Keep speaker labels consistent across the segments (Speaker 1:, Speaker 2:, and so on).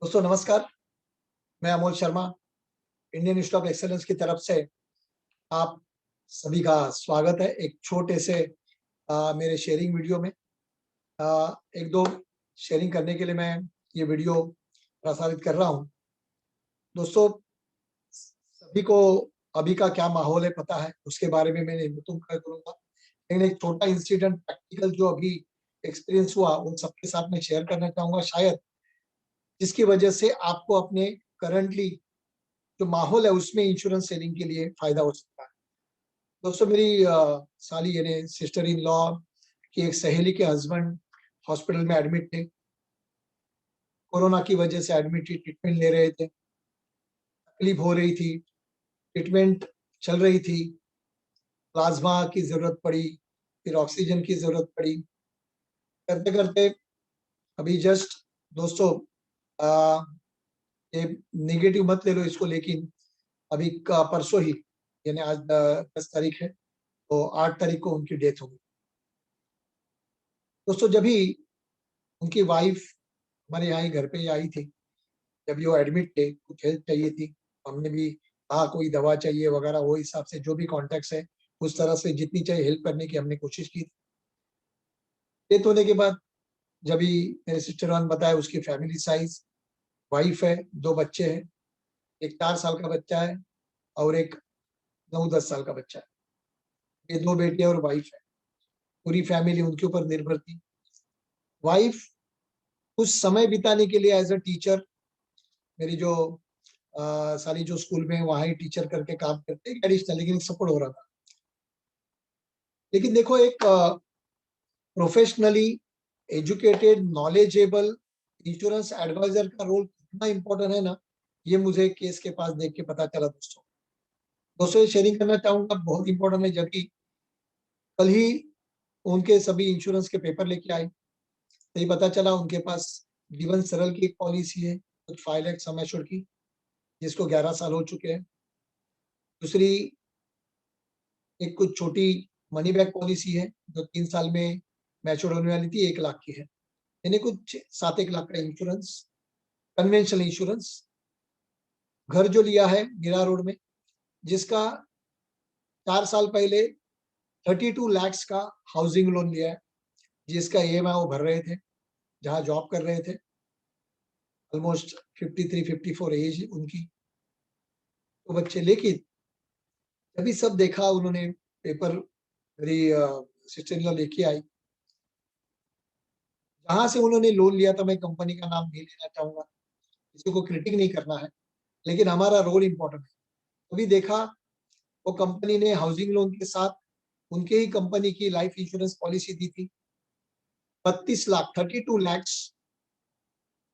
Speaker 1: दोस्तों नमस्कार। मैं Amol Sharma Indian institute of excellence की तरफ से आप सभी का स्वागत है एक छोटे से मेरे शेयरिंग वीडियो में। एक दो शेयरिंग करने के लिए मैं ये वीडियो प्रसारित कर रहा हूँ। दोस्तों सभी को अभी का क्या माहौल है पता है, उसके बारे में मैं तुम करूँगा, लेकिन एक छोटा इंसिडेंट प्रैक्टिकल जो अभी एक्सपीरियंस हुआ वो सबके साथ में शेयर करना चाहूंगा, शायद जिसकी वजह से आपको अपने करंटली जो माहौल है उसमें इंश्योरेंस सेलिंग के लिए फायदा हो सकता है। दोस्तों मेरी साली यानी सिस्टर इन लॉ की एक सहेली के हस्बैंड हॉस्पिटल में एडमिट थे। कोरोना की वजह से एडमिट थी, ट्रीटमेंट ले रहे थे, तकलीफ हो रही थी, ट्रीटमेंट चल रही थी, प्लाज्मा की जरूरत पड़ी, फिर ऑक्सीजन की जरूरत पड़ी। करते करते अभी जस्ट दोस्तों आ, ये नेगेटिव मत ले लो इसको, लेकिन अभी का परसों ही यानी आज 10 तारीख है, तो 8 तारीख को उनकी डेथ हो गई। दोस्तों जब भी उनकी वाइफ हमारे यहाँ ही घर पे ही आई थी, जब भी वो एडमिट थे, कुछ हेल्प चाहिए थी, हमने भी कहा कोई दवा चाहिए वगैरह, वो हिसाब से जो भी कॉन्टेक्ट है उस तरह से जितनी चाहिए हेल्प करने की हमने कोशिश की। डेथ होने के बाद जब भी मेरे सिस्टर ने बताया उसकी फैमिली साइज, वाइफ है, 2 बच्चे हैं, एक 4 साल का बच्चा है और एक 9-10 साल का बच्चा है। ये 2 बेटे और वाइफ है, पूरी फैमिली उनके ऊपर निर्भर थी। वाइफ कुछ समय बिताने के लिए एज अ टीचर, मेरी जो सारी जो स्कूल में वहां ही टीचर करके काम करते हैं एडिशनल, लेकिन सपोर्ट हो रहा था। लेकिन देखो एक professionally educated knowledgeable insurance advisor का रोल कितना इंपॉर्टेंट है ना, ये मुझे केस के पास देख के पता चला। दोस्तों दोस्तों ये शेयरिंग करना चाहूंगा, बहुत इंपॉर्टेंट है। जबकि कल ही उनके सभी इंश्योरेंस के पेपर लेके आए, तो ये पता चला उनके पास जीवन सरल की एक पॉलिसी है कुछ 5 लाख सम एश्योर्ड की, जिसको 11 साल हो चुके हैं। दूसरी एक कुछ छोटी मनी बैक पॉलिसी है जो 3 साल में मैच्योर होने वाली थी, 1 लाख की है, यानी कुछ 7-1 लाख का इंश्योरेंस, कन्वेंशनल इंश्योरेंस। घर जो लिया है मीरा रोड में, जिसका 4 साल पहले 32 लाख का हाउसिंग लोन लिया है, जिसका ईएमआई वो भर रहे थे जहाँ जॉब कर रहे थे। ऑलमोस्ट 53-54 एज उनकी, तो बच्चे। लेकिन जब सब देखा उन्होंने, पेपर मेरी सिस्टर इन लॉ लेके आई, जहां से उन्होंने लोन लिया था, मैं कंपनी का नाम नहीं लेना चाहूंगा, किसी को क्रिटिक नहीं करना है, लेकिन हमारा रोल इंपॉर्टेंट है। अभी देखा वो कंपनी ने हाउसिंग लोन के साथ उनके ही कंपनी की लाइफ इंश्योरेंस पॉलिसी दी थी। 32 लाख, 32 लैक्स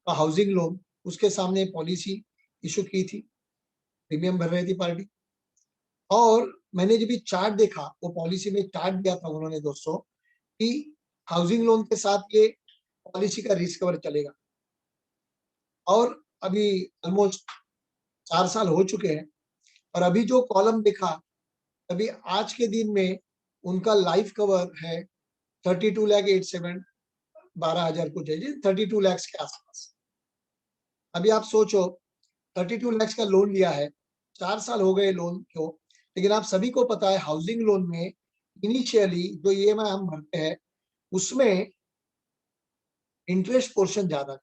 Speaker 1: का हाउसिंग लोन उसके सामने पॉलिसी इशू की थी, प्रीमियम भर रही थी पार्टी। और मैंने जब भी चार्ट देखा, वो पॉलिसी में चार्ट दिया था उन्होंने दोस्तों कि हाउसिंग लोन के साथ ये पॉलिसी का रिस्क कवर चलेगा। और अभी ऑलमोस्ट 4 साल हो चुके हैं, और अभी जो कॉलम देखा, अभी आज के दिन में उनका लाइफ कवर है 32 लाख 87, 12,000 कुछ है जी, 32 लैक्स के आसपास। अभी आप सोचो, 32 लैक्स का लोन लिया है, 4 साल हो गए लोन को, लेकिन आप सभी को पता है हाउसिंग लोन में इनिशियली जो ईएमआई हम भरते हैं उसमें इंटरेस्ट पोर्शन ज्यादा,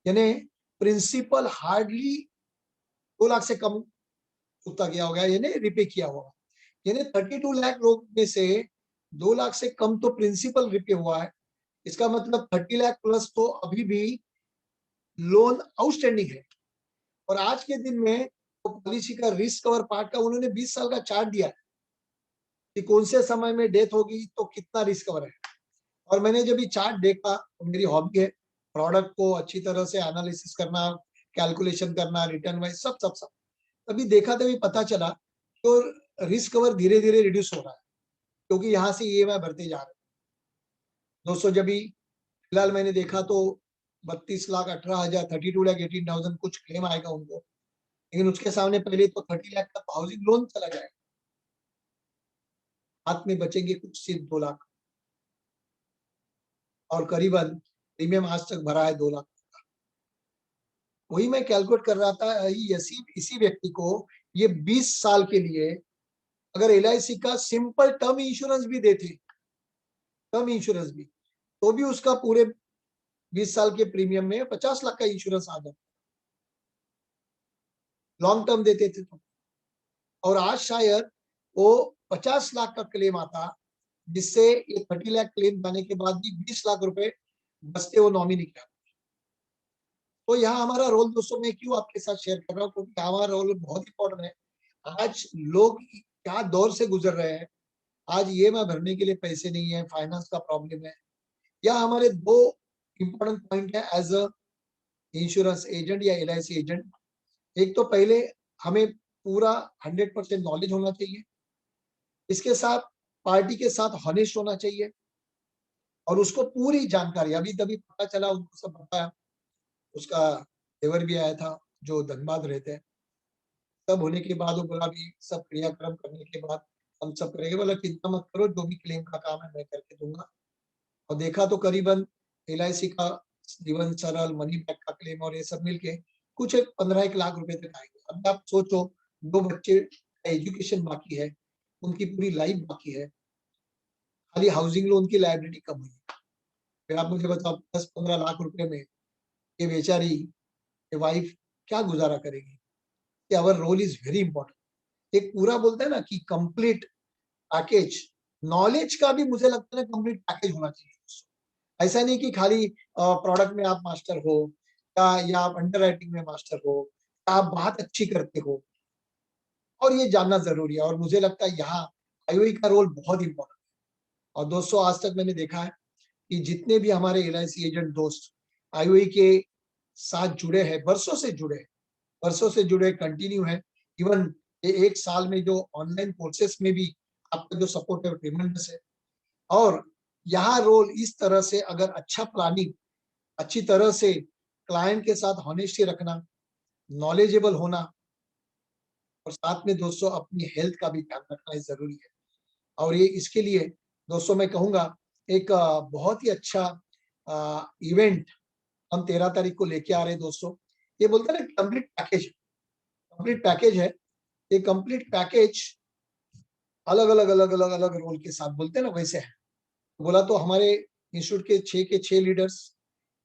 Speaker 1: यानी प्रिंसिपल हार्डली 2 लाख से कम चुकता किया होगा, यानी रिपे किया होगा। यानी 32 लाख लोग में से 2 लाख से कम तो प्रिंसिपल रिपे हुआ है। इसका मतलब 30 लाख प्लस तो अभी भी लोन आउटस्टैंडिंग है। और आज के दिन में तो पॉलिसी का रिस्क कवर पार्ट का उन्होंने 20 साल का चार्ट दिया है कि कौन से समय में डेथ होगी तो कितना रिस्क कवर है। और मैंने जब ये चार्ट देखा, तो मेरी हॉबी है प्रोडक्ट को अच्छी तरह से एनालिसिस करना, कैलकुलेशन करना, रिटर्न वाइज सब सब सब। तभी देखा, तभी पता चला तो रिस्क कवर धीरे धीरे रिड्यूस हो रहा है, क्योंकि यहाँ से ईएमआई भरते जा रहे हैं। दोस्तों जब भी फिलहाल मैंने देखा तो 32 लाख 18 हजार, 32 लाख 18,000 कुछ क्लेम आएगा उनको, लेकिन उसके सामने पहले तो 30 लाख का तो हाउसिंग लोन चला जाएगा, हाथ में बचेंगे कुछ सिर्फ 2 लाख। और करीबन प्रीमियम आज तक भरा है 2 लाख। वही मैं कैलकुलेट कर रहा था, इसी व्यक्ति को ये 20 साल के लिए अगर एलआईसी का सिंपल टर्म इंश्योरेंस भी देते, टर्म इंश्योरेंस भी, तो भी उसका पूरे 20 साल के प्रीमियम में 50 लाख का इंश्योरेंस आ जाता, लॉन्ग टर्म देते थे तो। और आज शायद वो 50 लाख का क्लेम आता, जिससे ये 30 लाख क्लेम जाने के बाद भी 20 लाख रुपए बचते वो नॉमिनी का। तो यहाँ हमारा रोल दोस्तों मैं क्यों आपके साथ शेयर कर रहा हूँ, क्योंकि हमारा रोल बहुत इंपॉर्टेंट है। आज लोग क्या दौर से गुजर रहे हैं, आज ये मैं भरने के लिए पैसे नहीं है, फाइनेंस का प्रॉब्लम है, या हमारे दो इंपॉर्टेंट पॉइंट है एज अ इंश्योरेंस एजेंट या एलआईसी एजेंट। एक तो पहले हमें पूरा 100% नॉलेज होना चाहिए, इसके साथ पार्टी के साथ हॉनेस्ट होना चाहिए, और उसको पूरी जानकारी, अभी तभी पता चला उनको सब बताया, उसका देवर भी आया था जो धनबाद रहते हैं, सब होने के बाद वो बोला भी सब क्रियाक्रम करने के बाद हम सब करेंगे, बोला चिंता मत करो, जो भी क्लेम का काम है मैं करके दूंगा। और देखा तो करीबन एलआईसी का जीवन सरल, मनी बैक का क्लेम और ये सब मिलके कुछ एक 15 लाख रुपए तक आएंगे। अब आप सोचो, दो बच्चे एजुकेशन बाकी है, उनकी पूरी लाइफ बाकी है, खाली हाउसिंग लोन की लाइबिलिटी कम हुई, फिर आप मुझे बताओ 10-15 लाख रुपए में ये बेचारी ये वाइफ क्या गुजारा करेगी। Our role is very important. एक पूरा बोलते हैं ना कि कंप्लीट पैकेज, नॉलेज का भी मुझे लगता है कंप्लीट पैकेज होना चाहिए। ऐसा नहीं कि खाली प्रोडक्ट में आप मास्टर हो, या आप अंडर राइटिंग में मास्टर हो, या आप बात अच्छी करते हो, और ये जानना जरूरी है। और मुझे लगता है यहाँ आईओई का रोल बहुत इंपॉर्टेंट है। और दोस्तों आज तक मैंने देखा है कि जितने भी हमारे एलआईसी एजेंट दोस्त आईओई के साथ जुड़े हैं, वर्षों से जुड़े कंटिन्यू है, इवन ये एक साल में जो ऑनलाइन कोर्सेस में भी आपका जो सपोर्ट है ट्रिमेंडस है। और यहाँ रोल इस तरह से अगर अच्छा प्लानिंग, अच्छी तरह से क्लाइंट के साथ हॉनेस्टी रखना, नॉलेजेबल होना, और साथ में दोस्तों अपनी हेल्थ का भी ध्यान रखना जरूरी है। और ये इसके लिए दोस्तों मैं कहूंगा एक बहुत ही अच्छा इवेंट हम 13 तारीख को लेके आ रहे हैं दोस्तों। ये बोलते हैं ना कंप्लीट पैकेज, कंप्लीट पैकेज है ये। कंप्लीट पैकेज अलग अलग रोल के साथ बोलते हैं ना, वैसे है। बोला तो हमारे इंस्टीट्यूट के 6 लीडर्स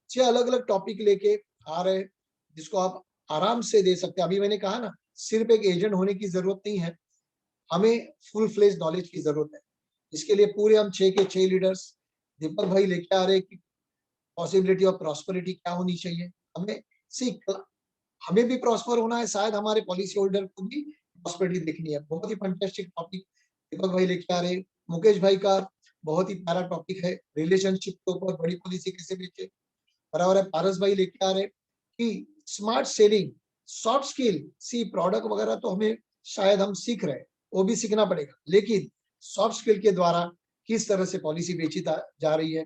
Speaker 1: 6 अलग अलग टॉपिक लेके आ रहे हैं, जिसको आप आराम से दे सकते हैं। अभी मैंने कहा ना, सिर्फ एक एजेंट होने की जरूरत नहीं है, हमें फुल फ्लेज नॉलेज की जरूरत है। इसके लिए पूरे हम 6 के 6 लीडर्स दीपक भाई लेके आ रहे हैं कि पॉसिबिलिटी ऑफ प्रॉस्पेरिटी क्या होनी चाहिए। हमें सीख, हमें भी प्रॉस्पर होना है, शायद हमारे पॉलिसी होल्डर को भी प्रॉस्पेरिटी देखनी है। बहुत ही फैंटास्टिक टॉपिक दीपक भाई लेके आ रहे हैं। मुकेश भाई का बहुत ही प्यारा टॉपिक है रिलेशनशिप के ऊपर बड़ी पॉलिसी कैसे बेचे। बराबर है। पारस भाई लेके आ रहे कि स्मार्ट सेलिंग, सॉफ्ट स्किल, सी प्रोडक्ट वगैरह तो हमें शायद हम सीख रहे हैं, वो भी सीखना पड़ेगा, लेकिन सॉफ्ट स्किल के द्वारा किस तरह से पॉलिसी बेची जा रही है।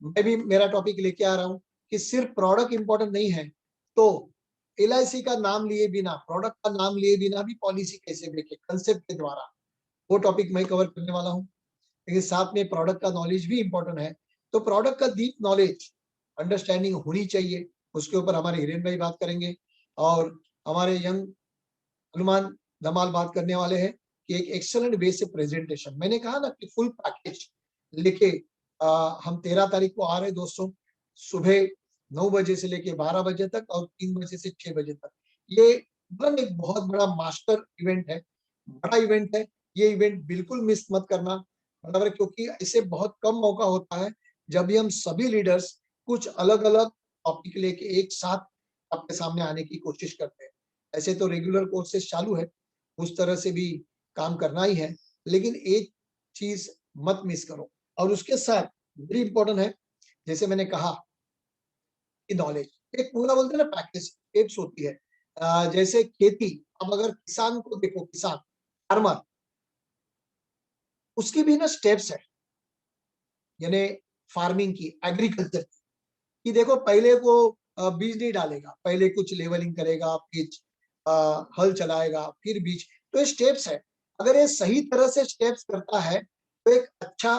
Speaker 1: मैं भी मेरा टॉपिक लेके आ रहा हूँ कि सिर्फ प्रोडक्ट इंपॉर्टेंट नहीं है, तो एलआईसी का नाम लिए बिना, प्रोडक्ट का नाम लिए बिना भी पॉलिसी कैसे बेचे कंसेप्ट के द्वारा, वो टॉपिक मैं कवर करने वाला हूँ। लेकिन साथ में प्रोडक्ट का नॉलेज भी इंपॉर्टेंट है, तो प्रोडक्ट का डीप नॉलेज, अंडरस्टैंडिंग होनी चाहिए। उसके ऊपर हमारे हिरेन भाई बात करेंगे, और हमारे यंग हनुमान धमाल बात करने वाले हैं कि एक एक्सेलेंट वे से प्रेजेंटेशन। मैंने कहा ना कि फुल पैकेज लेके हम 13 तारीख को आ रहे दोस्तों, सुबह 9 बजे से लेके 12 बजे तक और 3 बजे से 6 बजे तक। ये मतलब एक बहुत बड़ा मास्टर इवेंट है, बड़ा इवेंट है। ये इवेंट बिल्कुल मिस मत करना, बराबर, क्योंकि ऐसे बहुत कम मौका होता है जब भी हम सभी लीडर्स कुछ अलग अलग टॉपिक लेके एक साथ आपके सामने आने की कोशिश करते हैं। ऐसे तो रेगुलर कोर्सेज चालू है, उस तरह से भी काम करना ही है, लेकिन एक चीज मत मिस करो। और उसके साथ वेरी इंपॉर्टेंट है, जैसे मैंने कहा कि नॉलेज एक पूरा बोलते हैं ना पैकेज स्टेप्स होती है। जैसे खेती, अब अगर किसान को देखो, किसान फार्मर, उसकी भी ना स्टेप्स है, यानी फार्मिंग की, एग्रीकल्चर की देखो, पहले वो बीज नहीं डालेगा, पहले कुछ लेवलिंग करेगा, बीज हल चलाएगा, फिर बीज, तो ये स्टेप्स है। अगर ये सही तरह से स्टेप्स करता है तो एक अच्छा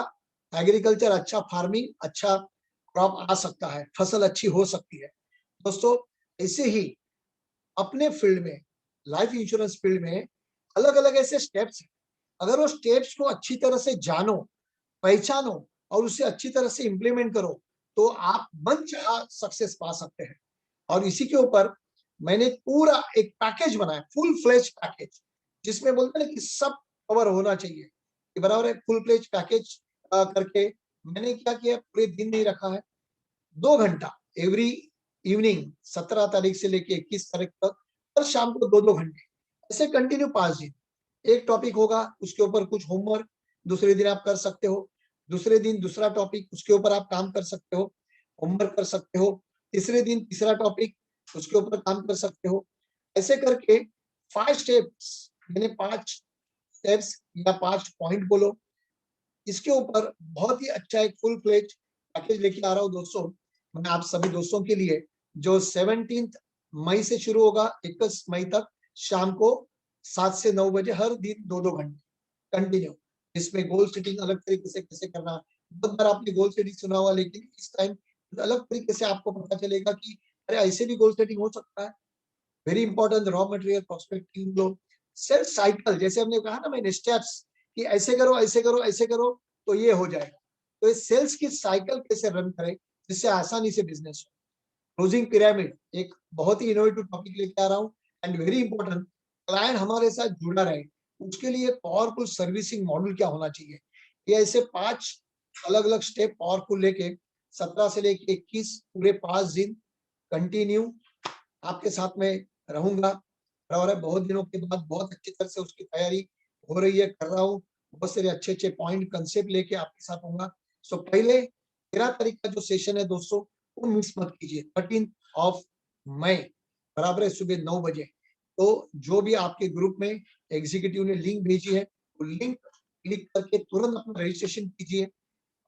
Speaker 1: एग्रीकल्चर, अच्छा फार्मिंग, अच्छा क्रॉप आ सकता है, फसल अच्छी हो सकती है दोस्तों। ऐसे ही अपने फील्ड में, लाइफ इंश्योरेंस फील्ड में अलग अलग ऐसे स्टेप्स हैं। अगर वो स्टेप्स को अच्छी तरह से जानो, पहचानो और उसे अच्छी तरह से इम्प्लीमेंट करो, तो आप मनचाहा सक्सेस पा सकते हैं। और इसी के ऊपर मैंने पूरा एक पैकेज बनाया, फुल फ्लेज पैकेज, जिसमें बोलते हैं ना कि सब कवर होना चाहिए। कि बराबर है, फुल फ्लेज पैकेज करके मैंने क्या किया, पूरे दिन नहीं रखा है, 2 घंटा एवरी इवनिंग, 17 तारीख से लेके 21 तारीख तक, हर शाम को 2-2 घंटे, ऐसे कंटिन्यू 5 दिन एक टॉपिक होगा, उसके ऊपर कुछ होमवर्क दूसरे दिन आप कर सकते हो, दूसरे दिन दूसरा टॉपिक, उसके ऊपर आप काम कर सकते हो, होमवर्क कर सकते हो, तीसरे दिन तीसरा टॉपिक, उसके ऊपर काम कर सकते हो। ऐसे करके 5 स्टेप्स, मैंने 5 स्टेप्स या 5 पॉइंट बोलो, इसके ऊपर बहुत ही अच्छा एक फुल फ्लेज पैकेज लेके आ रहा हूँ दोस्तों। मैं आप सभी दोस्तों के लिए, जो 17 मई से शुरू होगा 21 मई तक, शाम को 7 से 9 बजे, हर दिन 2-2 घंटे कंटिन्यू। इसमें गोल सेटिंग अलग तरीके से कैसे करना, बहुत बार आपने गोल सेटिंग सुना हुआ, लेकिन इस टाइम अलग तरीके से आपको पता चलेगा कि अरे ऐसे भी गोल सेटिंग हो सकता है। Very important, raw material prospecting लो, सेल्फ साइकिल, जैसे हमने कहा ना मैंने स्टेप्स, कि ऐसे करो ऐसे करो ऐसे करो तो ये हो जाएगा। तो ये सेल्स की साइकिल कैसे रन करें जिससे आसानी से बिजनेस हो। क्लोजिंग पिरामिड एक बहुत ही इनोवेटिव टॉपिक लेके आ रहा हूँ, एंड वेरी इंपॉर्टेंट, क्लाइंट हमारे साथ जुड़ा रहे, उसके लिए पावरफुल सर्विसिंग मॉडल क्या होना चाहिए। ये ऐसे 5 अलग-अलग स्टेप पावरफुल लेके 17 से लेके 21 पूरे 5 दिन कंटिन्यू आपके साथ में रहूंगा। और बहुत दिनों के बाद बहुत अच्छी तरह से उसकी तैयारी हो रही है, कर रहा हूँ। बहुत सारे अच्छे-अच्छे पॉइंट कंसेप्ट लेके आपके साथ होऊंगा। सो पहले 13 तारीख का जो सेशन है दोस्तों, वो मिस मत कीजिए, 13 मई, बराबर है सुबह 9 बजे। तो जो भी आपके ग्रुप में एग्जीक्यूटिव ने लिंक भेजी है, वो लिंक क्लिक करके तुरंत अपना रजिस्ट्रेशन कीजिए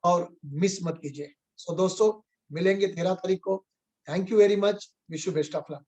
Speaker 1: और मिस मत कीजिए। सो दोस्तों, मिलेंगे 13 तारीख को। Thank you very much, wish you best of luck.